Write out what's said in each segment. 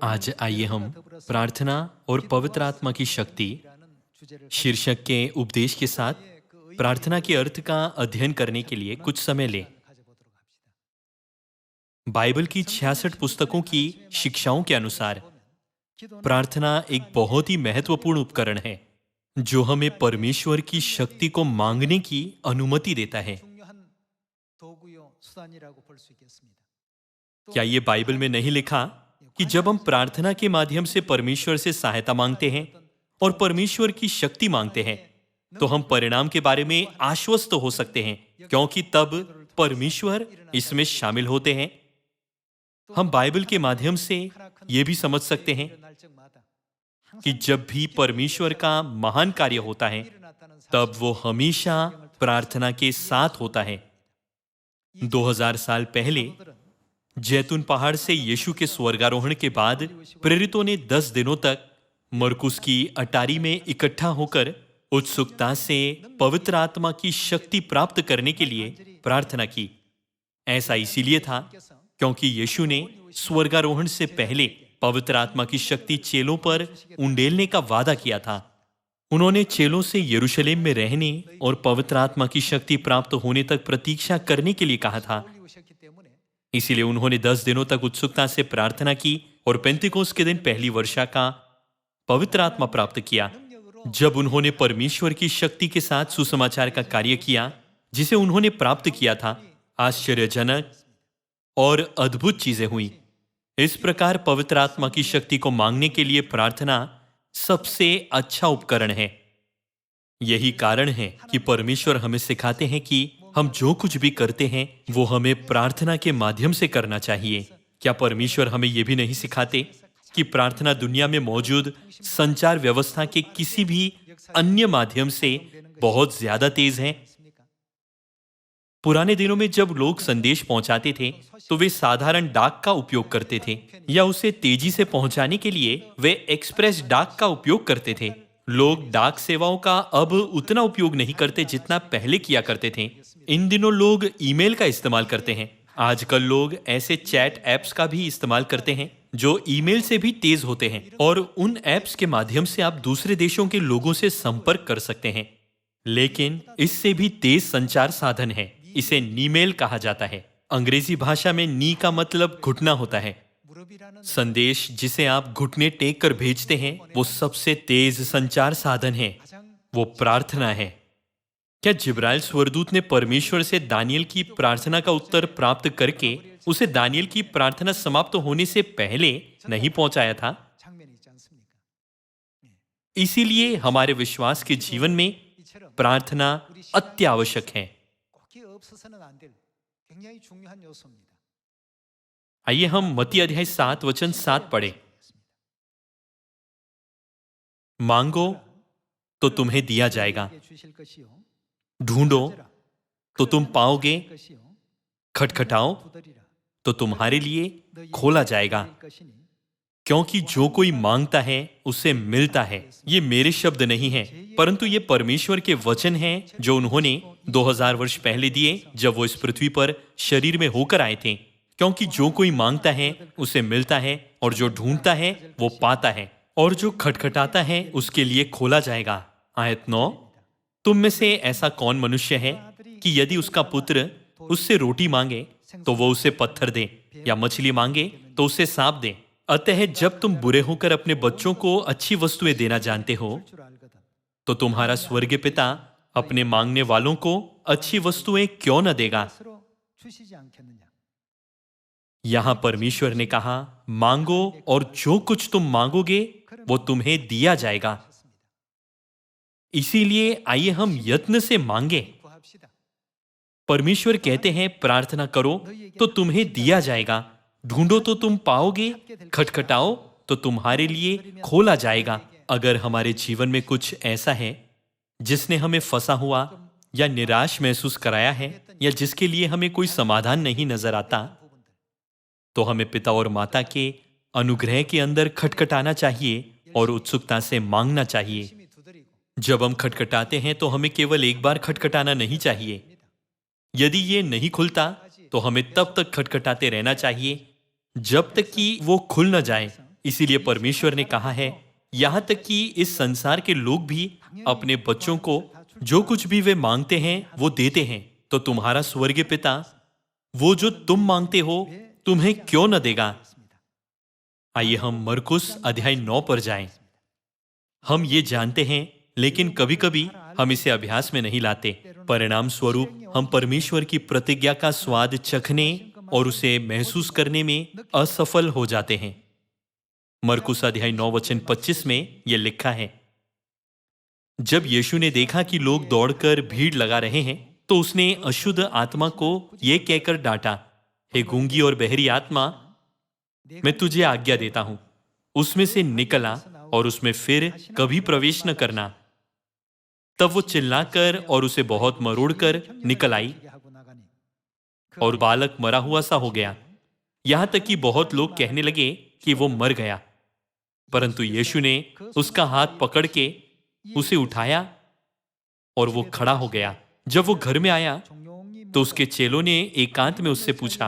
आज आइए हम प्रार्थना और पवित्र आत्मा की शक्ति शीर्षक के उपदेश के साथ प्रार्थना के अर्थ का अध्ययन करने के लिए कुछ समय लें। बाइबल की 66 पुस्तकों की शिक्षाओं के अनुसार प्रार्थना एक बहुत ही महत्वपूर्ण उपकरण है जो हमें परमेश्वर की शक्ति को मांगने की अनुमति देता है। क्या ये बाइबल में नहीं लिखा कि जब हम प्रार्थना के माध्यम से परमेश्वर से सहायता मांगते हैं और परमेश्वर की शक्ति मांगते हैं तो हम परिणाम के बारे में आश्वस्त हो सकते हैं, क्योंकि तब परमेश्वर इसमें शामिल होते हैं। हम बाइबल के माध्यम से यह भी समझ सकते हैं कि जब भी परमेश्वर का महान कार्य होता है तब वो हमेशा प्रार्थना के साथ होता है। 2000 साल पहले जैतून पहाड़ से यीशु के स्वर्गारोहण के बाद प्रेरितों ने 10 दिनों तक मरकुस की अटारी में इकट्ठा होकर उत्सुकता से पवित्र आत्मा की शक्ति प्राप्त करने के लिए प्रार्थना की। ऐसा इसीलिए था क्योंकि यीशु ने स्वर्गारोहण से पहले पवित्र आत्मा की शक्ति चेलों पर उंडेलने का वादा किया था। उन्होंने चेलों से यरूशलेम में रहने और पवित्र आत्मा की शक्ति प्राप्त होने तक प्रतीक्षा करने के लिए कहा था। इसीलिए उन्होंने 10 दिनों तक उत्सुकता से प्रार्थना की और पेंतिकोस्त के दिन पहली वर्षा का पवित्र आत्मा प्राप्त किया। जब उन्होंने परमेश्वर की शक्ति के साथ सुसमाचार का कार्य किया जिसे उन्होंने प्राप्त किया था, आश्चर्यजनक और अद्भुत चीजें हुई। इस प्रकार पवित्र आत्मा की शक्ति को मांगने के लिए प्रार्थना सबसे अच्छा उपकरण है। यही कारण है कि परमेश्वर हमें सिखाते हैं कि हम जो कुछ भी करते हैं वो हमें प्रार्थना के माध्यम से करना चाहिए। क्या परमेश्वर हमें यह भी नहीं सिखाते कि प्रार्थना दुनिया में मौजूद संचार व्यवस्था के किसी भी अन्य माध्यम से बहुत ज्यादा तेज है? पुराने दिनों में जब लोग संदेश पहुंचाते थे तो वे साधारण डाक का उपयोग करते थे, या उसे तेजी से पहुंचाने के लिए वे एक्सप्रेस डाक का उपयोग करते थे। लोग डाक सेवाओं का अब उतना उपयोग नहीं करते जितना पहले किया करते थे। इन दिनों लोग ईमेल का इस्तेमाल करते हैं। आजकल लोग ऐसे चैट ऐप्स का भी इस्तेमाल करते हैं जो ईमेल से भी तेज होते हैं, और उन ऐप्स के माध्यम से आप दूसरे देशों के लोगों से संपर्क कर सकते हैं। लेकिन इससे भी तेज संचार साधन है, इसे नीमेल कहा जाता है। अंग्रेजी भाषा में नी का मतलब घुटना होता है। संदेश जिसे आप घुटने टेक कर भेजते हैं वो सबसे तेज संचार साधन है, वो प्रार्थना है। क्या जिब्राइल स्वर्गदूत ने परमेश्वर से दानियल की प्रार्थना का उत्तर प्राप्त करके उसे दानियल की प्रार्थना समाप्त होने से पहले नहीं पहुंचाया था? इसीलिए हमारे विश्वास के जीवन में प्रार्थना अत्यावश्यक है। आइए हम मत्ती अध्याय 7 वचन 7 पढ़ें। मांगो तो तुम्हें दिया जाएगा, ढूंढो तो तुम पाओगे, खटखटाओ तो तुम्हारे लिए खोला जाएगा। क्योंकि जो कोई मांगता है उसे मिलता है। ये मेरे शब्द नहीं हैं, परंतु ये परमेश्वर के वचन हैं जो उन्होंने 2000 वर्ष पहले दिए जब वो इस पृथ्वी पर शरीर में होकर आए थे। क्योंकि जो कोई मांगता है उसे मिलता है, और जो ढूंढता है वो पाता है, और जो खटखटाता है उसके लिए खोला जाएगा। आयत 9, तुम में से ऐसा कौन मनुष्य है कि यदि उसका पुत्र उससे रोटी मांगे तो वो उसे पत्थर दे, या मछली मांगे तो उसे सांप दे? अतः जब तुम बुरे होकर अपने बच्चों को अच्छी वस्तुएं देना जानते हो तो तुम्हारा स्वर्गीय पिता अपने मांगने वालों को अच्छी वस्तुएं क्यों न देगा। यहां परमेश्वर ने कहा, मांगो और जो कुछ तुम मांगोगे वो तुम्हें दिया जाएगा। इसीलिए आइए हम यत्न से मांगे। परमेश्वर कहते हैं, प्रार्थना करो तो तुम्हें दिया जाएगा, ढूंढो तो तुम पाओगे, खटखटाओ तो तुम्हारे लिए खोला जाएगा। अगर हमारे जीवन में कुछ ऐसा है जिसने हमें फंसा हुआ या निराश महसूस कराया है, या जिसके लिए हमें कोई समाधान नहीं नजर आता, तो हमें पिता और माता के अनुग्रह के अंदर खटखटाना चाहिए और उत्सुकता से मांगना चाहिए। जब हम खटखटाते हैं तो हमें केवल एक बार खटखटाना नहीं चाहिए। यदि ये नहीं खुलता तो हमें तब तक खटखटाते रहना चाहिए जब तक कि वो खुल न जाए, इसीलिए परमेश्वर ने कहा है, यहां तक कि इस संसार के लोग भी अपने बच्चों को जो कुछ भी वे मांगते हैं वो देते हैं। तो तुम्हारा स्वर्गीय पिता वो जो तुम मांगते हो तुम्हें क्यों न देगा। आइए हम मरकुस अध्याय 9 पर जाएं। हम ये जानते हैं, लेकिन कभी कभी हम इसे अभ्यास में नहीं लाते। परिणाम स्वरूप हम परमेश्वर की प्रतिज्ञा का स्वाद चखने और उसे महसूस करने में असफल हो जाते हैं। मरकुस अध्याय 9 वचन 25 में यह लिखा है, जब यीशु ने देखा कि लोग दौड़कर भीड़ लगा रहे हैं, तो उसने अशुद्ध आत्मा को यह कहकर डांटा, हे गूंगी और बहरी आत्मा, मैं तुझे आज्ञा देता हूं, उसमें से निकला और उसमें फिर कभी प्रवेश न करना। तब वो चिल्लाकर और उसे बहुत मरोड़कर निकल आई और बालक मरा हुआ सा हो गया। यहां तक कि बहुत लोग कहने लगे कि वो मर गया। परंतु यीशु ने उसका हाथ पकड़ के उसे उठाया और वो खड़ा हो गया। जब वो घर में आया तो उसके चेलों ने एकांत में उससे पूछा,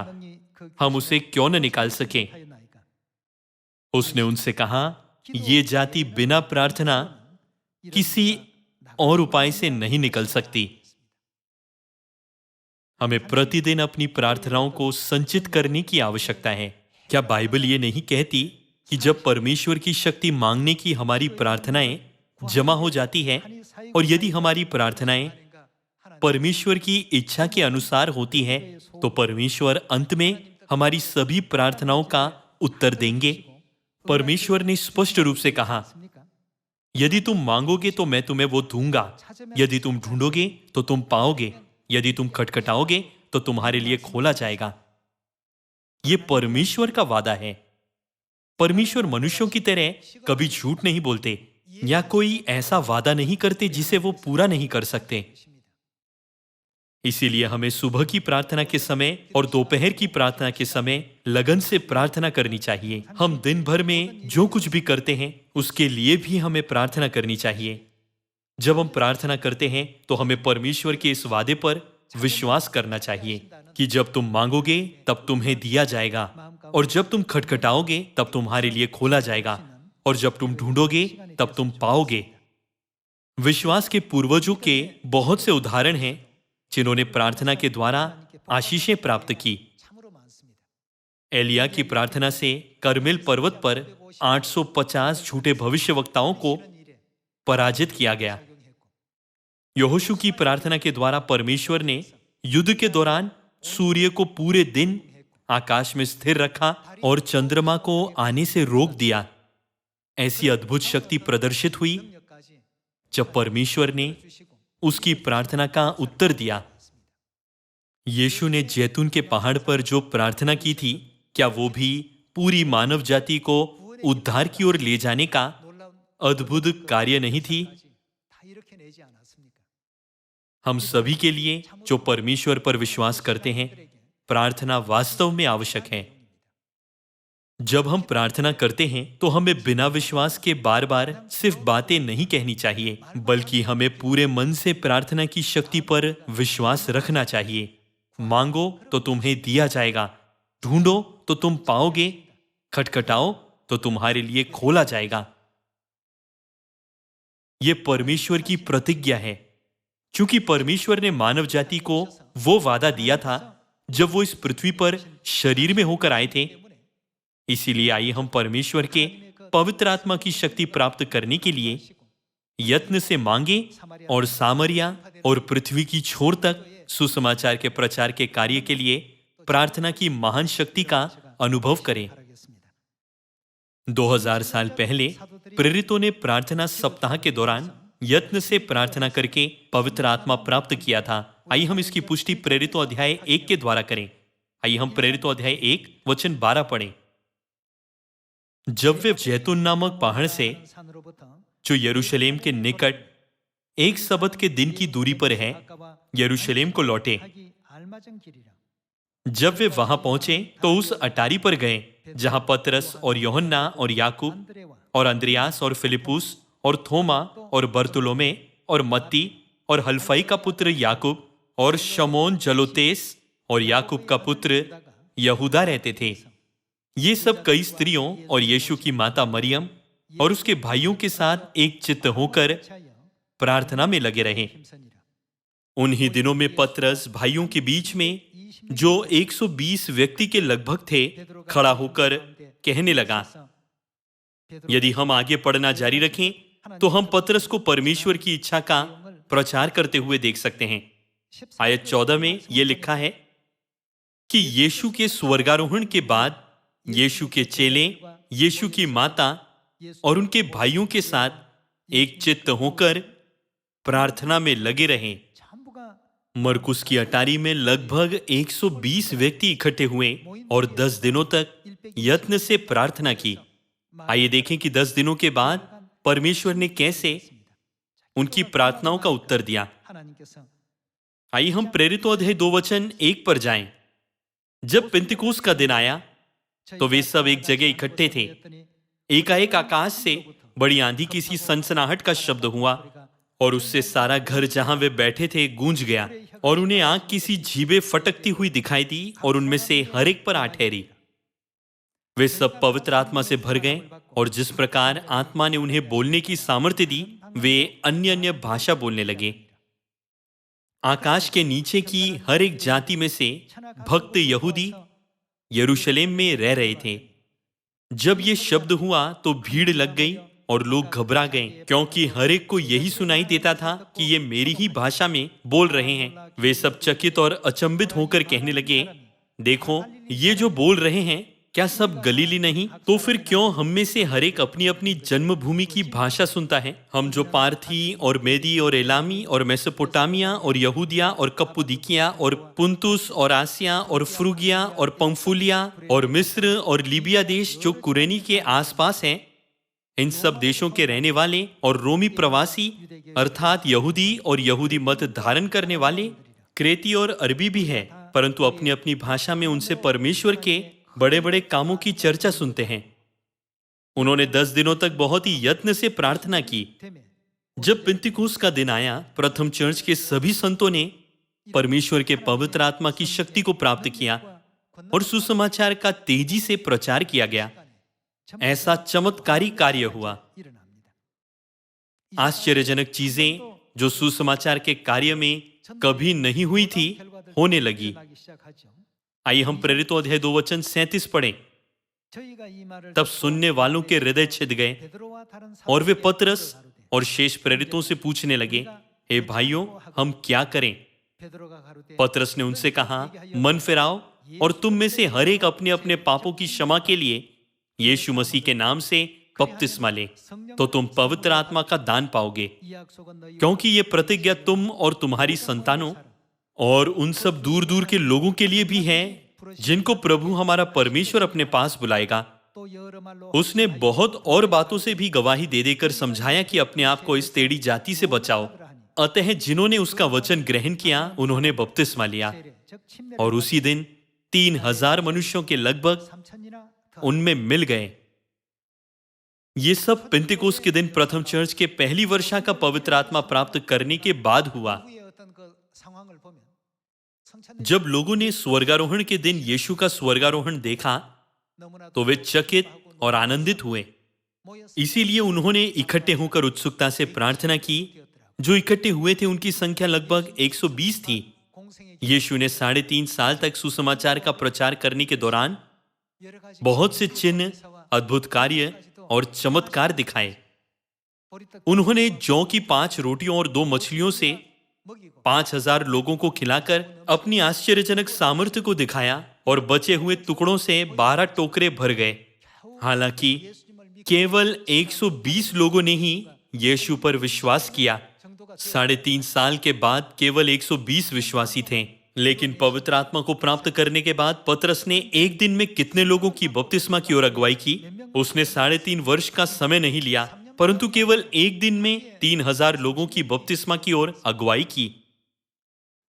हम उसे क्यों न निकाल सके। उसने उनसे कहा, ये जाति बिना प्रार्थना किसी और उपाय से नहीं निकल सकती। हमें प्रतिदिन अपनी प्रार्थनाओं को संचित करने की आवश्यकता है। क्या बाइबल ये नहीं कहती कि जब परमेश्वर की शक्ति मांगने की हमारी प्रार्थनाएं जमा हो जाती है और यदि हमारी प्रार्थनाएं परमेश्वर की इच्छा के अनुसार होती है, तो परमेश्वर अंत में हमारी सभी प्रार्थनाओं का उत्तर देंगे। परमेश्वर ने स्पष्ट रूप से कहा, यदि तुम मांगोगे तो मैं तुम्हें वो दूंगा, यदि तुम ढूंढोगे तो तुम पाओगे, यदि तुम खटखटाओगे तो तुम्हारे लिए खोला जाएगा। ये परमेश्वर का वादा है। परमेश्वर मनुष्यों की तरह कभी झूठ नहीं बोलते या कोई ऐसा वादा नहीं करते जिसे वो पूरा नहीं कर सकते। इसीलिए हमें सुबह की प्रार्थना के समय और दोपहर की प्रार्थना के समय लगन से प्रार्थना करनी चाहिए। हम दिन भर में जो कुछ भी करते हैं उसके लिए भी हमें प्रार्थना करनी चाहिए। जब हम प्रार्थना करते हैं तो हमें परमेश्वर के इस वादे पर विश्वास करना चाहिए कि जब तुम मांगोगे तब तुम्हें दिया जाएगा, और जब तुम खटखटाओगे तब तुम्हारे लिए खोला जाएगा, और जब तुम ढूंढोगे तब तुम पाओगे। विश्वास के पूर्वजों के बहुत से उदाहरण हैं जिन्होंने प्रार्थना के द्वारा आशीषें प्राप्त की। एलिया की प्रार्थना से करमेल पर्वत पर 850 झूठे भविष्यवक्ताओं को पराजित किया गया। यहोशू की प्रार्थना के द्वारा परमेश्वर ने युद्ध के दौरान सूर्य को पूरे दिन आकाश में स्थिर रखा और चंद्रमा को आने से रोक दिया। ऐसी अद्भुत शक्ति प्रदर्शित हुई जब परमेश्वर ने उसकी प्रार्थना का उत्तर दिया। यीशु ने जैतून के पहाड़ पर जो प्रार्थना की थी, क्या वो भी पूरी मानव जाति को उद्धार की ओर ले जाने का अद्भुत कार्य नहीं थी? हम सभी के लिए जो परमेश्वर पर विश्वास करते हैं, प्रार्थना वास्तव में आवश्यक है। जब हम प्रार्थना करते हैं तो हमें बिना विश्वास के बार बार सिर्फ बातें नहीं कहनी चाहिए, बल्कि हमें पूरे मन से प्रार्थना की शक्ति पर विश्वास रखना चाहिए। मांगो तो तुम्हें दिया जाएगा, ढूंढो तो तुम पाओगे, खटखटाओ तो तुम्हारे लिए खोला जाएगा। यह परमेश्वर की प्रतिज्ञा है। क्योंकि परमेश्वर ने मानव जाति को वो वादा दिया था जब वो इस पृथ्वी पर शरीर में होकर आए थे। इसीलिए आइए हम परमेश्वर के पवित्र आत्मा की शक्ति प्राप्त करने के लिए यत्न से मांगे और सामरिया और पृथ्वी की छोर तक सुसमाचार के प्रचार के कार्य के लिए प्रार्थना की महान शक्ति का अनुभव करें। 2000 साल पहले प्रेरितों ने प्रार्थना सप्ताह के दौरान यत्न से प्रार्थना करके पवित्र आत्मा प्राप्त किया था। आइए हम इसकी पुष्टि प्रेरितों अध्याय 1 के द्वारा करें। आइए हम प्रेरितों अध्याय 1 वचन 12 पढ़ें। जब वे जैतून नामक पहाड़ से, जो यरूशलेम के निकट एक सबत के दिन की दूरी पर है, यरूशलेम को लौटे, जब वे वहां पहुंचे तो उस अटारी पर गए जहां पतरस और यूहन्ना और याकूब और अंद्रियास और फिलिपुस और थोमा और बरतुलोमे और मत्ती और हल्फई का पुत्र याकूब और शमोन जलोतेस और याकूब का पुत्र यहूदा रहते थे। ये सब कई स्त्रियों और यीशु की माता मरियम और उसके भाइयों के साथ एक चित्त होकर प्रार्थना में लगे रहे। उन्हीं दिनों में पतरस भाइयों के बीच में, जो 120 व्यक्ति के लगभग थे, खड़ा होकर कहने लगा, यदि हम आगे पढ़ना जारी रखें तो हम पतरस को परमेश्वर की इच्छा का प्रचार करते हुए देख सकते हैं। आयत 14 में यह लिखा है कि यीशु के स्वर्गारोहण के बाद यीशु के चेले, यीशु की माता और उनके भाइयों के साथ एक चित्त होकर प्रार्थना में लगे रहे। मरकुस की अटारी में लगभग 120 व्यक्ति इकट्ठे हुए और 10 दिनों तक यत्न से प्रार्थना की। आइए देखें कि 10 दिनों के बाद परमेश्वर ने कैसे उनकी प्रार्थनाओं का उत्तर दिया। आइए हम प्रेरितों अध्याय 2:1 पर जाएं। जब पेंतिकोस्त का दिन आया तो वे सब एक जगह इकट्ठे थे। एकाएक आकाश से बड़ी आंधी की सी सनसनाहट का शब्द हुआ और उससे सारा घर जहां वे बैठे थे गूंज गया, और उन्हें आग की सी जीभें फटकती हुई दिखाई दी और उनमें से हर एक पर आ ठहरी। वे सब पवित्र आत्मा से भर गए और जिस प्रकार आत्मा ने उन्हें बोलने की सामर्थ्य दी, वे अन्य अन्य भाषा बोलने लगे। आकाश के नीचे की हर एक जाति में से भक्त यहूदी यरूशलेम में रह रहे थे। जब ये शब्द हुआ तो भीड़ लग गई और लोग घबरा गए, क्योंकि हर एक को यही सुनाई देता था कि ये मेरी ही भाषा में बोल रहे हैं। वे सब चकित और अचंभित होकर कहने लगे, देखो, ये जो बोल रहे हैं क्या सब गलीली नहीं? तो फिर क्यों हम में से हर एक अपनी अपनी जन्मभूमि की भाषा सुनता है? हम जो पार्थी और मेदी और एलामी और मेसोपोटामिया और यहूदिया और कप्पुदिकिया और पुंतुस और आसिया और फ्रूगिया और पंफूलिया और मिस्र और लीबिया देश जो कुरेनी के आसपास हैं, इन सब देशों के रहने वाले और रोमी प्रवासी अर्थात यहूदी और यहूदी मत धारण करने वाले, क्रेती और अरबी भी है, परंतु अपनी अपनी भाषा में उनसे परमेश्वर के बड़े बड़े कामों की चर्चा सुनते हैं। उन्होंने 10 दिनों तक बहुत ही यत्न से प्रार्थना की। जब पेंतिकोस्त का दिन आया, प्रथम चर्च के सभी संतों ने परमेश्वर के पवित्र आत्मा की शक्ति को प्राप्त किया और सुसमाचार का तेजी से प्रचार किया गया। ऐसा चमत्कारी कार्य हुआ। आश्चर्यजनक चीजें जो सुसमाचार के कार्य में कभी नहीं हुई थी, होने लगी। आइए हम प्रेरितों अध्याय 2:37 पढ़ें। तब सुनने वालों के हृदय छिद गए और वे पतरस और शेष प्रेरितों से पूछने लगे, हे भाइयों, हम क्या करें? पतरस ने उनसे कहा, मन फिराओ और तुम में से हर एक अपने अपने पापों की क्षमा के लिए यीशु मसीह के नाम से बपतिस्मा ले, तो तुम पवित्र आत्मा का दान पाओगे, क्योंकि ये प्रतिज्ञा तुम और तुम्हारी संतानों और उन सब दूर दूर के लोगों के लिए भी है जिनको प्रभु हमारा परमेश्वर अपने पास बुलाएगा। उसने बहुत और बातों से भी गवाही दे देकर समझाया कि अपने आप को इस टेढ़ी जाति से बचाओ। अतः जिन्होंने उसका वचन ग्रहण किया, उन्होंने बपतिस्मा लिया और उसी दिन 3000 मनुष्यों के लगभग उनमें मिल गए। ये सब पेंतिकोस्त के दिन प्रथम चर्च के पहली वर्षा का पवित्र आत्मा प्राप्त करने के बाद हुआ। जब लोगों ने स्वर्गारोहण के दिन यीशु का स्वर्गारोहण देखा तो वे चकित और आनंदित हुए। इसीलिए उन्होंने इकट्ठे होकर उत्सुकता से प्रार्थना की। जो इकट्ठे हुए थे उनकी संख्या लगभग 120 थी। यीशु ने 3.5 साल तक सुसमाचार का प्रचार करने के दौरान बहुत से चिन्ह, अद्भुत कार्य और चमत्कार दिखाए। उन्होंने जौ की 5 रोटियों और 2 मछलियों से 5000 लोगों को खिलाकर अपनी आश्चर्यजनक सामर्थ्य को दिखाया और बचे हुए टुकड़ों से 12 टोकरे भर गए। हालांकि केवल 120 लोगों ने ही यीशु पर विश्वास किया। 3.5 साल के बाद केवल 120 विश्वासी थे। लेकिन पवित्र आत्मा को प्राप्त करने के बाद पतरस ने एक दिन में कितने लोगों की बपतिस्मा की ओर अगुवाई की? उसने 3.5 वर्ष का समय नहीं लिया, परंतु केवल एक दिन में 3000 लोगों की बपतिस्मा की ओर अगुवाई की।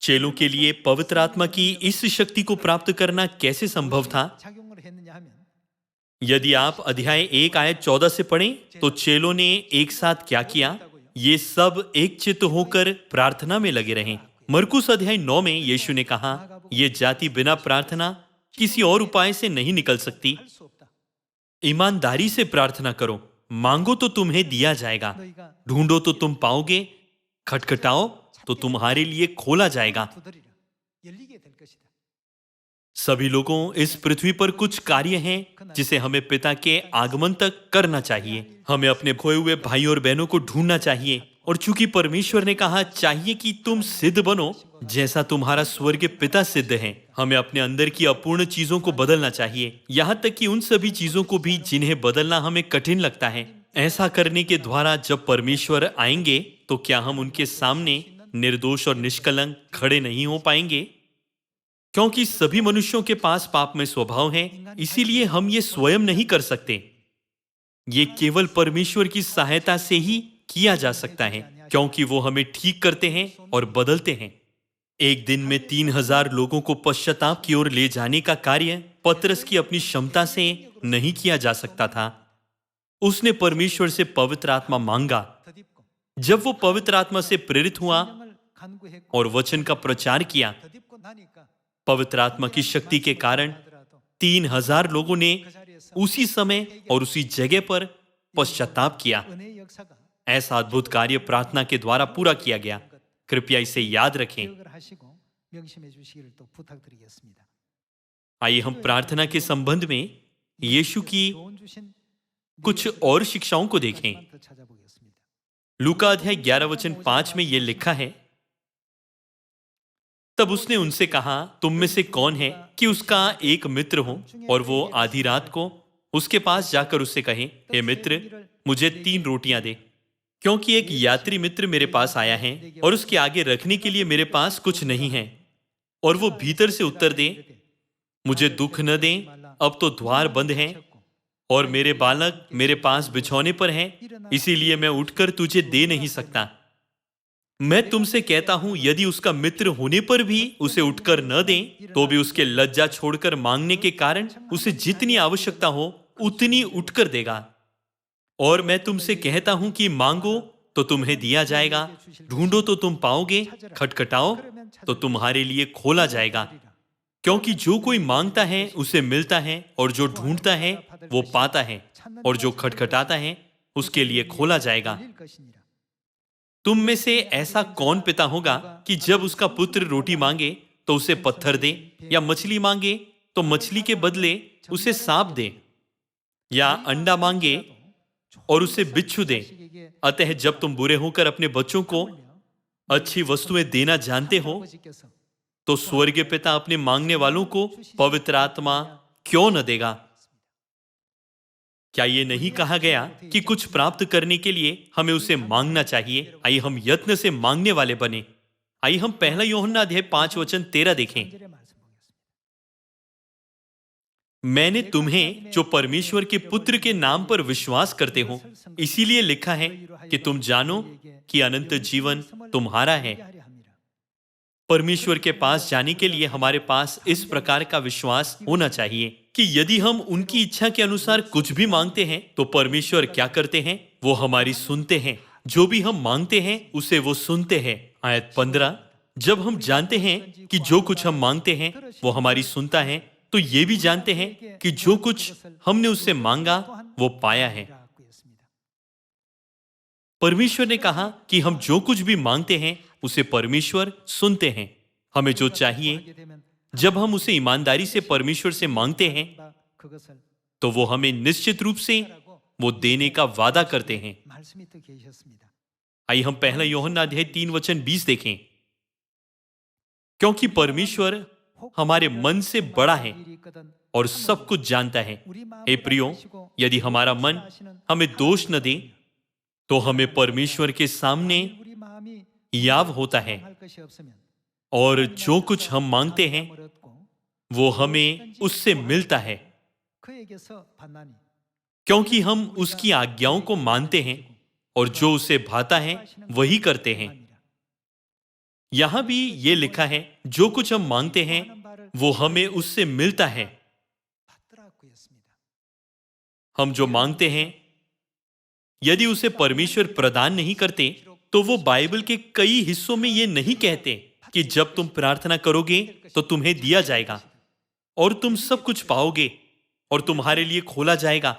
चेलों के लिए पवित्र आत्मा की इस शक्ति को प्राप्त करना कैसे संभव था? यदि आप अध्याय 1 आयत 14 से पढ़ें तो चेलों ने एक साथ क्या किया? ये सब एक चित्त होकर प्रार्थना में लगे रहे। मरकुस अध्याय 9 में यीशु ने कहा, ये जाति बिना प्रार्थना किसी और उपाय से नहीं निकल सकती। ईमानदारी से प्रार्थना करो, मांगो तो तुम्हें दिया जाएगा, ढूंढो तो तुम पाओगे, खटखटाओ तो तुम्हारे लिए खोला जाएगा। सभी लोगों इस पृथ्वी पर कुछ कार्य हैं जिसे हमें पिता के आगमन तक करना चाहिए। हमें अपने खोए हुए भाई और बहनों को ढूंढना चाहिए, और चूंकि परमेश्वर ने कहा चाहिए कि तुम सिद्ध बनो जैसा तुम्हारा स्वर्गीय पिता सिद्ध है, हमें अपने अंदर की अपूर्ण चीजों को बदलना चाहिए, यहाँ तक कि उन सभी चीजों को भी जिन्हें बदलना हमें कठिन लगता है। ऐसा करने के द्वारा जब परमेश्वर आएंगे तो क्या हम उनके सामने निर्दोष और निष्कलंक खड़े नहीं हो पाएंगे? क्योंकि सभी मनुष्यों के पास पाप में स्वभाव है, इसीलिए हम ये स्वयं नहीं कर सकते। ये केवल परमेश्वर की सहायता से ही किया जा सकता है, क्योंकि वो हमें ठीक करते हैं और बदलते हैं। एक दिन में 3000 लोगों को पश्चाताप की ओर ले जाने का कार्य पतरस की अपनी क्षमता से नहीं किया जा सकता था। उसने परमेश्वर से पवित्र आत्मा मांगा। जब वो पवित्र आत्मा से प्रेरित हुआ और वचन का प्रचार किया, पवित्र आत्मा की शक्ति के कारण 3000 लोगों ने उसी समय और उसी जगह पर पश्चाताप किया। ऐसा अद्भुत कार्य प्रार्थना के द्वारा पूरा किया गया। कृपया इसे याद रखें। आइए हम प्रार्थना के संबंध में यीशु की कुछ और शिक्षाओं को देखें। लूका अध्याय 11 वचन 5 में यह लिखा है, तब उसने उनसे कहा, तुम में से कौन है कि उसका एक मित्र हो और वो आधी रात को उसके पास जाकर उससे कहे, हे मित्र, मुझे 3 रोटियां दे, क्योंकि एक यात्री मित्र मेरे पास आया है और उसके आगे रखने के लिए मेरे पास कुछ नहीं है। और वो भीतर से उत्तर दे, मुझे दुख न दे, अब तो द्वार बंद है और मेरे बालक मेरे पास बिछौने पर हैं, इसीलिए मैं उठकर तुझे दे नहीं सकता। मैं तुमसे कहता हूं, यदि उसका मित्र होने पर भी उसे उठकर न दे, तो भी उसके लज्जा छोड़कर मांगने के कारण उसे जितनी आवश्यकता हो उतनी उठकर देगा। और मैं तुमसे कहता हूं कि मांगो तो तुम्हें दिया जाएगा, ढूंढो तो तुम पाओगे, खटखटाओ तो तुम्हारे लिए खोला जाएगा। क्योंकि जो कोई मांगता है उसे मिलता है, और जो ढूंढता है वो पाता है, और जो खटखटाता है उसके लिए खोला जाएगा। तुम में से ऐसा कौन पिता होगा कि जब उसका पुत्र रोटी मांगे तो उसे पत्थर दे, या मछली मांगे तो मछली के बदले उसे सांप दे, या अंडा मांगे और उसे बिच्छू दे? अतः जब तुम बुरे होकर अपने बच्चों को अच्छी वस्तुएं देना जानते हो, तो स्वर्गीय पिता अपने मांगने वालों को पवित्र आत्मा क्यों न देगा? क्या ये नहीं कहा गया कि कुछ प्राप्त करने के लिए हमें उसे मांगना चाहिए? आइए हम यत्न से मांगने वाले बने। आइए हम 1 यूहन्ना अध्याय 5 वचन 13 देखें। मैंने तुम्हें जो परमेश्वर के पुत्र के नाम पर विश्वास करते हो इसीलिए लिखा है कि तुम जानो कि अनंत जीवन तुम्हारा है। परमेश्वर के पास जाने के लिए हमारे पास इस प्रकार का विश्वास होना चाहिए कि यदि हम उनकी इच्छा के अनुसार कुछ भी मांगते हैं तो परमेश्वर क्या करते हैं? वो हमारी सुनते हैं। जो भी हम मांगते हैं उसे वो सुनते हैं। आयत 15, जब हम जानते हैं कि जो कुछ हम मांगते हैं वो हमारी सुनता है, तो ये भी जानते हैं कि जो कुछ हमने उससे मांगा वो पाया है। परमेश्वर ने कहा कि हम जो कुछ भी मांगते हैं उसे परमेश्वर सुनते हैं। हमें जो चाहिए, जब हम उसे ईमानदारी से परमेश्वर से मांगते हैं तो वो हमें निश्चित रूप से वो देने का वादा करते हैं। आइए हम 1 यूहन्ना अध्याय 3 वचन 20 देखें। क्योंकि परमेश्वर हमारे मन से बड़ा है और सब कुछ जानता है। हे प्रियो, यदि हमारा मन हमें दोष न दे तो हमें परमेश्वर के सामने याव होता है, और जो कुछ हम मांगते हैं वो हमें उससे मिलता है, क्योंकि हम उसकी आज्ञाओं को मानते हैं और जो उसे भाता है वही करते हैं। यहां भी ये लिखा है, जो कुछ हम मांगते हैं वो हमें उससे मिलता है। हम जो मांगते हैं यदि उसे परमेश्वर प्रदान नहीं करते तो वो बाइबल के कई हिस्सों में ये नहीं कहते कि जब तुम प्रार्थना करोगे तो तुम्हें दिया जाएगा और तुम सब कुछ पाओगे। और तुम्हारे लिए खोला जाएगा।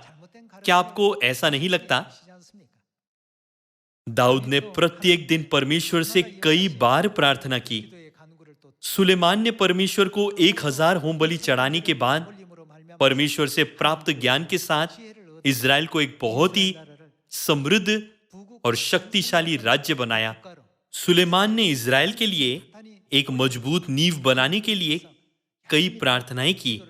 क्या आपको ऐसा नहीं लगता? दाऊद ने प्रत्येक दिन परमेश्वर से कई बार प्रार्थना की। सुलेमान ने परमेश्वर को 1000 होम बलि चढ़ाने के बाद परमेश्वर से प्राप्त ज्ञान के साथ इज़राइल को एक बहुत ही समृद्ध और शक्तिशाली राज्य बनाया। सुलेमान ने इज़राइल के लिए एक मजबूत नींव बनाने के लिए कई प्रार्थनाएं की।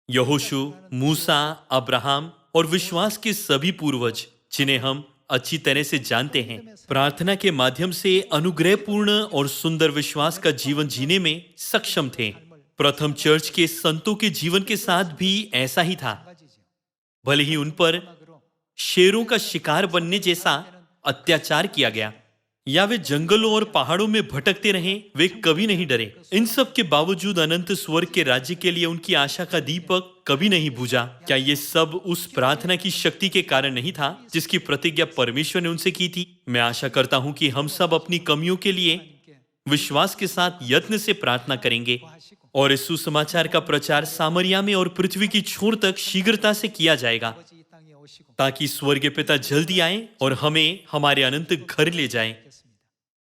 यहोशू, मूसा, अब्राहम और विश्वास के सभी पूर्वज, जिन्हें हम अच्छी तरह से जानते हैं, प्रार्थना के माध्यम से अनुग्रहपूर्ण और सुंदर विश्वास का जीवन जीने में सक्षम थे। प्रथम चर्च के संतों के जीवन के साथ भी ऐसा ही था। भले ही उन पर शेरों का शिकार बनने जैसा अत्याचार किया गया या वे जंगलों और पहाड़ों में भटकते रहे, वे कभी नहीं डरे। इन सब के बावजूद अनंत स्वर्ग के राज्य के लिए उनकी आशा का दीपक कभी नहीं बुझा। क्या ये सब उस प्रार्थना की शक्ति के कारण नहीं था जिसकी प्रतिज्ञा परमेश्वर ने उनसे की थी? मैं आशा करता हूं कि हम सब अपनी कमियों के लिए विश्वास के साथ यत्न से प्रार्थना करेंगे और इस सुसमाचार का प्रचार सामरिया में और पृथ्वी की छोर तक शीघ्रता से किया जाएगा, ताकि स्वर्गीय पिता जल्दी आए और हमें हमारे अनंत घर ले जाए।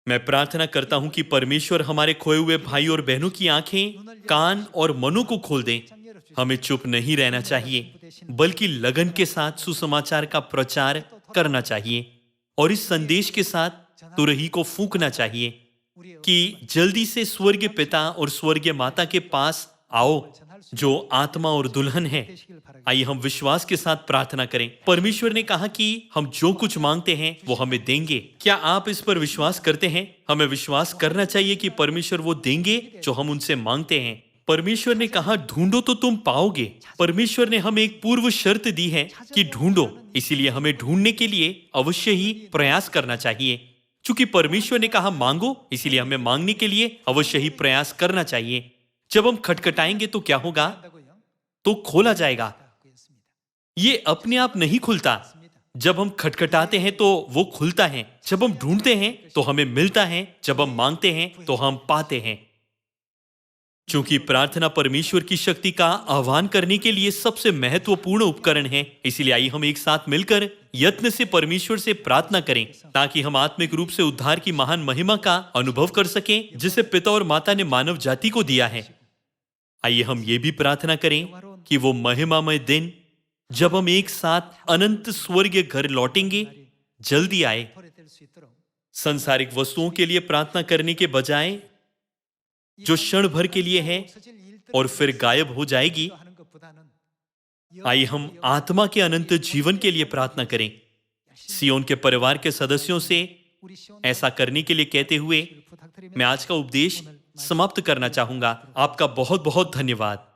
मैं प्रार्थना करता हूं कि परमेश्वर हमारे खोए हुए भाई और बहनों की आंखें, कान और मनों को खोल दें। हमें चुप नहीं रहना चाहिए, बल्कि लगन के साथ सुसमाचार का प्रचार करना चाहिए और इस संदेश के साथ तुरही को फूंकना चाहिए कि जल्दी से स्वर्गीय पिता और स्वर्गीय माता के पास आओ, जो आत्मा और दुल्हन है। आइए हम विश्वास के साथ प्रार्थना करें। परमेश्वर ने कहा कि हम जो कुछ मांगते हैं वो हमें देंगे। क्या आप इस पर विश्वास करते हैं? हमें विश्वास करना चाहिए कि परमेश्वर वो देंगे जो हम उनसे मांगते हैं। परमेश्वर ने कहा, ढूंढो तो तुम पाओगे। परमेश्वर ने हमें एक पूर्व शर्त दी है कि ढूंढो, इसीलिए हमें ढूंढने के लिए अवश्य ही प्रयास करना चाहिए। चूंकि परमेश्वर ने कहा मांगो, इसीलिए हमें मांगने के लिए अवश्य ही प्रयास करना चाहिए। जब हम खटखटाएंगे तो क्या होगा? तो खोला जाएगा। ये अपने आप नहीं खुलता। जब हम खटखटाते हैं तो वो खुलता है। जब हम ढूंढते हैं तो हमें मिलता है। जब हम मांगते हैं तो हम पाते हैं। चूंकि प्रार्थना परमेश्वर की शक्ति का आह्वान करने के लिए सबसे महत्वपूर्ण उपकरण है, इसलिए आइए हम एक साथ मिलकर यत्न से परमेश्वर से प्रार्थना करें, ताकि हम आत्मिक रूप से उद्धार की महान महिमा का अनुभव कर सकें, जिसे पिता और माता ने मानव जाति को दिया है। आइए हम ये भी प्रार्थना करें कि वो महिमामय दिन, जब हम एक साथ अनंत स्वर्गीय घर लौटेंगे, जल्दी आए। सांसारिक वस्तुओं के लिए प्रार्थना करने के बजाय, जो क्षण भर के लिए है और फिर गायब हो जाएगी, आइए हम आत्मा के अनंत जीवन के लिए प्रार्थना करें। सियोन के परिवार के सदस्यों से ऐसा करने के लिए कहते हुए मैं आज का उपदेश समाप्त करना चाहूंगा। आपका बहुत बहुत धन्यवाद।